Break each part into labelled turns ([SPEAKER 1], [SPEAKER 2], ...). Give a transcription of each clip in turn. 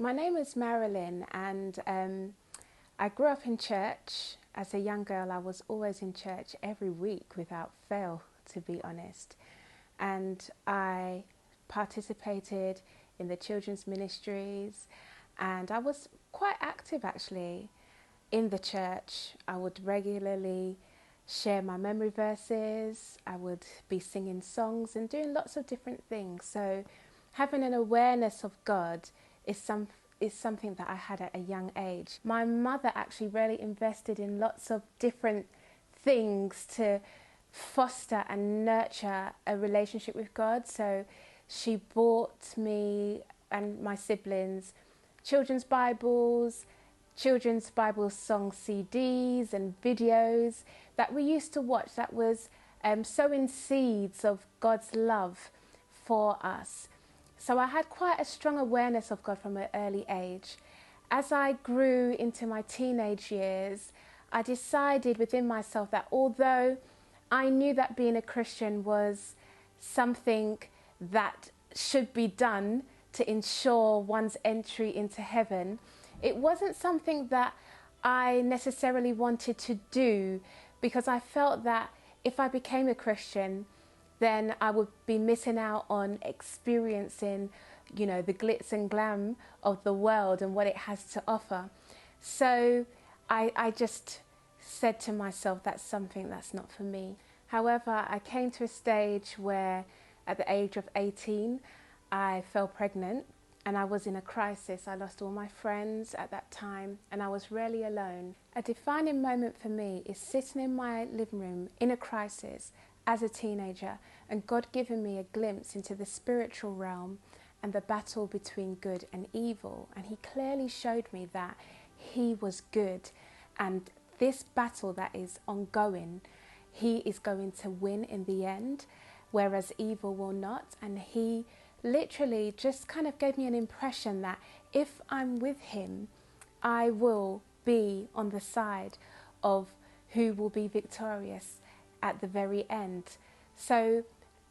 [SPEAKER 1] My name is Marilyn, and I grew up in church. As a young girl, I was always in church every week without fail, to be honest. And I participated in the children's ministries, and I was quite active actually in the church. I would regularly share my memory verses. I would be singing songs and doing lots of different things. So having an awareness of God is something that I had at a young age. My mother actually really invested in lots of different things to foster and nurture a relationship with God. So she bought me and my siblings children's Bibles, children's Bible song CDs and videos that we used to watch that was sowing seeds of God's love for us. So I had quite a strong awareness of God from an early age. As I grew into my teenage years, I decided within myself that although I knew that being a Christian was something that should be done to ensure one's entry into heaven, it wasn't something that I necessarily wanted to do, because I felt that if I became a Christian, then I would be missing out on experiencing, the glitz and glam of the world and what it has to offer. So I just said to myself, that's something that's not for me. However, I came to a stage where at the age of 18, I fell pregnant and I was in a crisis. I lost all my friends at that time and I was really alone. A defining moment for me is sitting in my living room in a crisis as a teenager, and God giving me a glimpse into the spiritual realm and the battle between good and evil. And he clearly showed me that he was good, and this battle that is ongoing, he is going to win in the end, whereas evil will not. And he literally just kind of gave me an impression that if I'm with him, I will be on the side of who will be victorious at the very end. So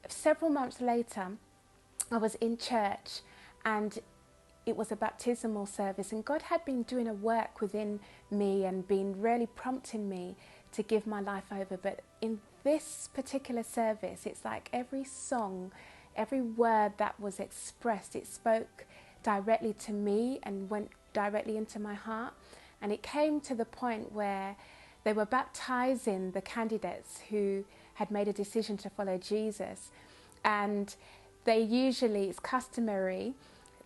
[SPEAKER 1] several months later, I was in church and it was a baptismal service, and God had been doing a work within me and been really prompting me to give my life over. But in this particular service, it's like every song, every word that was expressed, it spoke directly to me and went directly into my heart. And it came to the point where they were baptizing the candidates who had made a decision to follow Jesus. And it's customary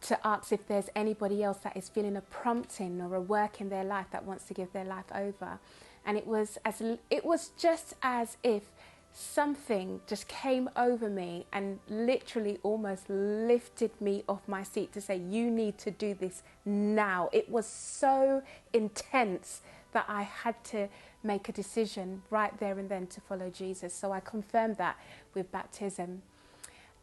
[SPEAKER 1] to ask if there's anybody else that is feeling a prompting or a work in their life that wants to give their life over. And it was just as if something just came over me and literally almost lifted me off my seat to say, you need to do this now. It was so intense that I had to make a decision right there and then to follow Jesus. So I confirmed that with baptism.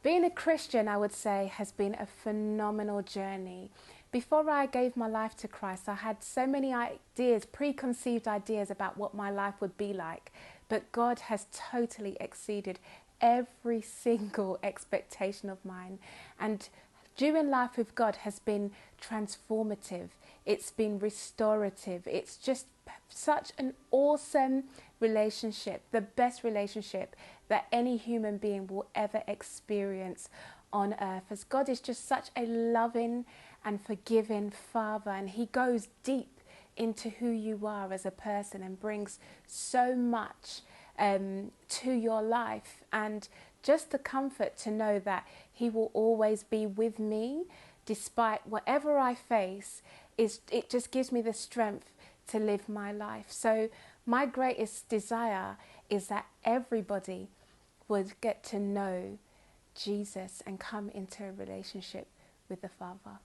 [SPEAKER 1] Being a Christian, I would say, has been a phenomenal journey. Before I gave my life to Christ, I had so many ideas, preconceived ideas about what my life would be like. But God has totally exceeded every single expectation of mine. And doing life with God has been transformative. It's been restorative. It's just such an awesome relationship, the best relationship that any human being will ever experience on earth, as God is just such a loving and forgiving Father, and he goes deep into who you are as a person and brings so much to your life. And just the comfort to know that he will always be with me despite whatever I face, it just gives me the strength to live my life. So my greatest desire is that everybody would get to know Jesus and come into a relationship with the Father.